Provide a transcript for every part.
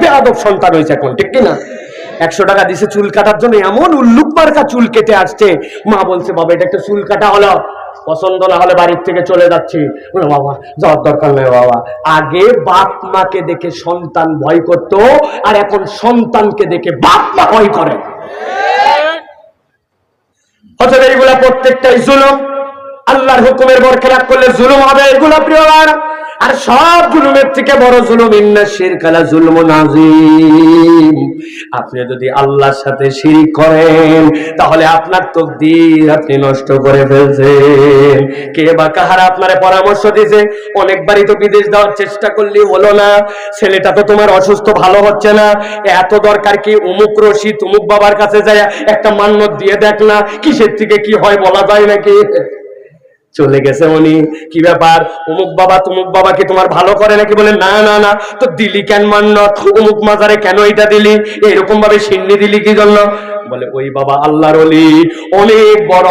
বেয়াদব সন্তান হয়েছে এখন, ঠিক কিনা? 100 টাকা দিছে চুল কাটার জন্য, এমন উল্লুক মার্কা চুল কেটে আসছে। মা বলছে বাবা এটা একটা চুল কাটা হলো, পছন্দ না হলে বাড়ির থেকে চলে যাচ্ছি। বাবা যাওয়ার দরকার নেই বাবা। আগে বাপ মাকে দেখে সন্তান ভয় করত, আর এখন সন্তানকে দেখে বাপ মা ভয় করে। অথবা এইগুলা প্রত্যেকটাই জুলুম। আল্লাহর হুকুমের বরখেলাপ করলে জুলুম হবে, এগুলা প্রিয় ভাইরা। আর সব জুলুমের থেকে বড় জুলুম ইন্না শিরকা লা যুলমুন আযীম। আপনি যদি আল্লাহর সাথে শিরক করেন তাহলে আপনার তাকদীর আপনি নষ্ট করে ফেলছেন। কে বা কাহারা আপনারে পরামর্শ দিয়েছে? অনেকবারই তো বিদেশ যাওয়ার চেষ্টা করলি হলো না, ছেলেটা তো তোমার অসুস্থ, ভালো হচ্ছে না, এত দরকার কি অমুক রশিদ অমুক বাবার কাছে যায় একটা মান্যত দিয়ে দেখ না, কিসের থেকে কি হয় বলা যায় নাকি? চলে গেছে উনি, কি ব্যাপার অমুক বাবা তমুক বাবা কি তোমার ভালো করে নাকি? বলে না না না, তো দিলি কেন মান্যত, অমুক মাজারে কেন এটা দিলি, এরকম ভাবে সিন্নি দিলি কি জন্য? বলে ওই বাবা আল্লাহর ওলি, অনেক বড়,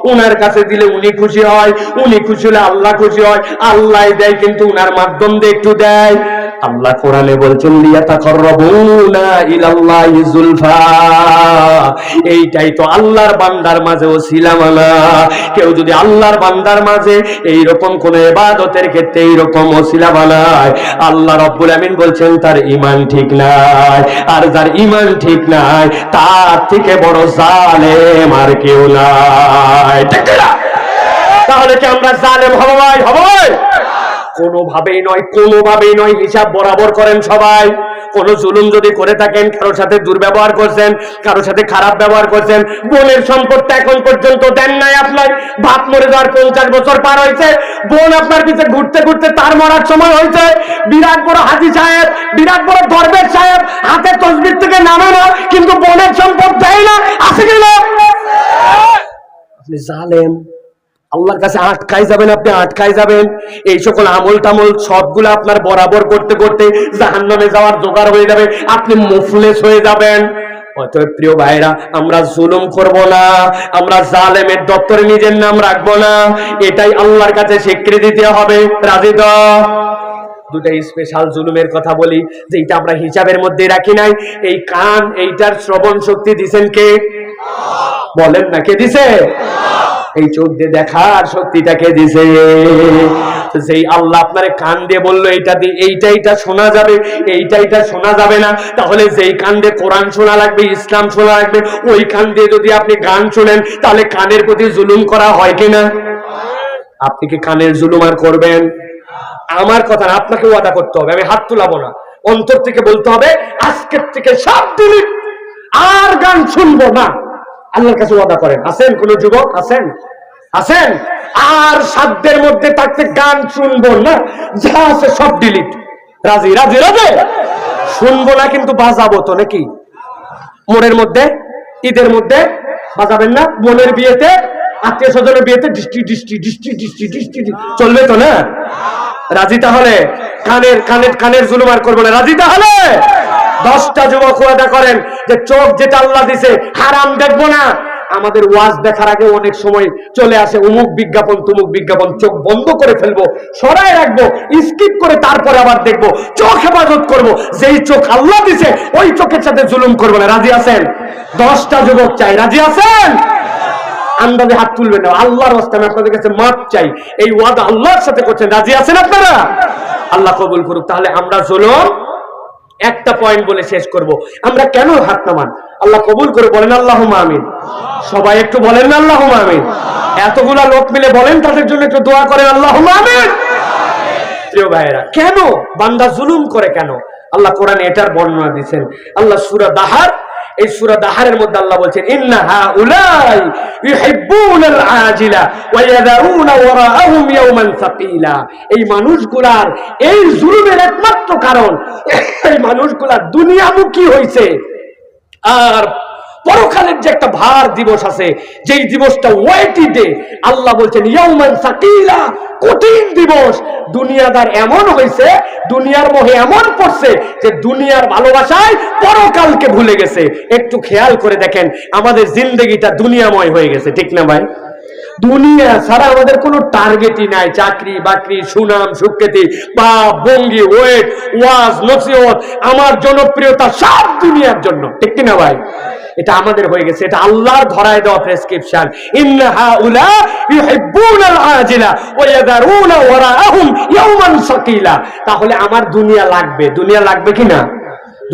উনার কাছে দিলে উনি খুশি হয়, উনি খুশি হলে আল্লাহ খুশি হয়, আল্লাহ দেয় কিন্তু উনার মাধ্যম দিয়ে একটু দেয়। আল্লাহ কোরআনে বলছেন লিয়াতাকাররাবুনা ইলাল্লাহি যুলফা, এইটাই তো আল্লাহর বান্দার মাঝে ওসিলা মানা। কেউ যদি আল্লাহর বান্দার মাঝে এইরকম কোন ইবাদতের ক্ষেত্রে এইরকম ওসিলা বানায়, আল্লাহ রাব্বুল আমিন বলছেন তার ঈমান ঠিক নাই। আর যার ঈমান ঠিক নাই তার থেকে বড় জালেম আর কেউ নাই, ঠিক না? তাহলে কি আমরা জালেম হব ভাই? হব? কোনোভাবেই নয়, কোনোভাবেই নয়। হিসাব বরাবর করেন সবাই। কোন জুলুম যদি করে থাকেন, কারোর সাথে দুর্ব্যবহার করছেন, কারোর সাথে খারাপ ব্যবহার করছেন, বোনের সম্পদটা এখন পর্যন্ত দেন নাই আপনার, বাপ মরে যাওয়ার 50 বছর পার হয়েছে, বোন আপনার পিছে ঘুরতে ঘুরতে তার মরার সময় হয়েছে, বিরাট বড় হাজি সাহেব, বিরাট বড় দরবেশ সাহেব হাতে তসবির থেকে নামে না, কিন্তু বোনের সম্পদ দেয় না, আছে কিনা? আপনি জালেম, আল্লাহর কাছে আটকাই যাবেন, আপনি আটকাই যাবেন। এই সকল আমল টামল সবগুলো আপনার বরাবর করতে করতে জাহান্নামে যাওয়ার জোগাড় হয়ে যাবে, আপনি মুফলিস হয়ে যাবেন। অতএব প্রিয় ভাইরা, আমরা জুলুম করব না, আমরা জালেমের দপ্তরে নিজের নাম রাখবো না, এটাই আল্লাহর কাছে স্বীকৃতি দিতে হবে। রাজি তো? দুটা স্পেশাল জুলুমের কথা বলি, যেটা আমরা হিসাবের মধ্যে রাখি নাই। এই কান, এইটার শ্রবণ শক্তি দিছেন কে? বলেন না, কে দিছে? এই চোখ দিয়ে দেখার শক্তিটাকে দিছে। সেই আল্লাহ আপনারে কান দিয়ে বললো এইটা দিয়ে এইটা শোনা যাবে, এইটা শোনা যাবে না, তাহলে যেই কান দিয়ে কোরআন শোনা লাগবে, ইসলাম শোনা লাগবে, ওই কান দিয়ে যদি আপনি গান শোনেন তাহলে কানের প্রতি জুলুম করা হয় কিনা? আপনি কি কানের জুলুম আর করবেন? আমার কথা না, আপনাকে ওয়াদা করতে হবে, আমি হাত তুলাবো না, অন্তর থেকে বলতে হবে আজকের থেকে সব দিন আর গান শুনবো না। আল্লাহর কাছে ওয়াদা করেন। আছেন কোন যুবক? আছেন? আছেন? আর সাধ্যের মধ্যে থাকতে গান শুনবো না, যা আছে সব ডিলিট। রাজি? রাজি? রাজি? শুনবো না কিন্তু বাজাবো তো নাকি? মোড়ের মধ্যে, ঈদের মধ্যে বাজাবেন না? বোনের বিয়েতে, আত্মীয় স্বজনের বিয়েতে ডিস্টি ডিস্টি ডিস্টি ডিস্টি ডিস্টি চলবে তো না? রাজি? তাহলে কানের কানের কানের জুলুম আর করবো না। রাজি? তাহলে 10টা যুবক ওয়াদা করেন যে চোখ যেটা আল্লাহ দিছে হারাম দেখবো না। আমাদের ওয়াজ দেখার আগে অনেক সময় চলে আসে অমুক বিজ্ঞাপন তমুক বিজ্ঞাপন, চোখ বন্ধ করে ফেলবো, সরাই রাখবো, স্কিপ করে তারপরে আবার দেখবো। চোখ হেফাজত করবো, যেই চোখ আল্লাহ দিছে ওই চোখের সাথে জুলুম করবো না। রাজি আছেন? 10টা যুবক চাই। রাজি আছেন? আন্দাজে হাত তুলবেন না, আল্লাহর রাস্তায় আমি আপনাদের কাছে মাপ চাই। এই ওয়াদা আল্লাহর সাথে করছেন। রাজি আছেন আপনারা? আল্লাহ কবুল করুক। তাহলে আমরা জুলুম, একটা পয়েন্ট বলে শেষ করব, আমরা কেন হাত নামান? আল্লাহ কবুল করে, বলেন আল্লাহুম্মা আমিন। সবাই একটু বলেন না আল্লাহুম্মা আমিন। এতগুলা লোক মিলে বলেন, তাদের জন্য একটু দোয়া করেন আল্লাহুম্মা আমিন। প্রিয় ভাইয়েরা, কেন বান্দা জুলুম করে কেন? আল্লাহ কোরআনে এটার বর্ণনা দিয়েছেন। আল্লাহ সূরা দাহার, এই সূরা দাহারের মধ্যে আল্লাহ বলছেন ইন্না হাউলাই ইউহিব্বুনাল আজিলা ওয়া ইয়াদাউনা ওয়ারাআহুম ইয়াওমান সাকিলা। এই মানুষগুলার এই জুলুমের একমাত্র কারণ, এই মানুষগুলা দুনিয়ামুখী হইছে, আর পরকালের যে একটা ভার দিবস আছে, যেই দিবসটা ওয়াইটি ডে, আল্লাহ বলছেন ইয়াওমান সাকিলা, কঠিন দিবস। দুনিয়াদার এমন হয়েছে, দুনিয়ার মোহে এমন পড়ছে যে দুনিয়ার ভালোবাসায় পরকালকে ভুলে গেছে। একটু খেয়াল করে দেখেন, আমাদের জিন্দেগিটা দুনিয়াময় হয়ে গেছে, ঠিক না ভাই? দুনিয়া ছাড়া আমাদের কোনো টার্গেটই নাই, চাকরি বাকরি, সুনাম সুখ্যাতি বা বঙ্গি, ওয়েট, ওয়াজ, নসিহত, আমার জনপ্রিয়তা সব দুনিয়ার জন্য, ঠিক কিনা ভাই? এটা আমাদের হয়ে গেছে, এটা আল্লাহর ধরায় দেওয়া প্রেসক্রিপশন। ইন্না হাউলা ইউহিব্বুনাল আজিলা ওয়া ইয়াযারুনা ওয়ারাআহুম ইয়াওমান সাকিলা। তাহলে আমার দুনিয়া লাগবে, দুনিয়া লাগবে কিনা?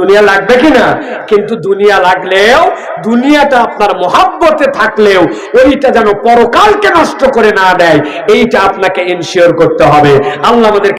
দুনিয়া লাগবে কিনা? কিন্তু দুনিয়া লাগলেও, দুনিয়াটা আপনার মহাব্বতে থাকলেও ওইটা যেন পরকালকে নষ্ট করে না দেয়, এইটা আপনাকে এনশিওর করতে হবে। আল্লাহ আমাদের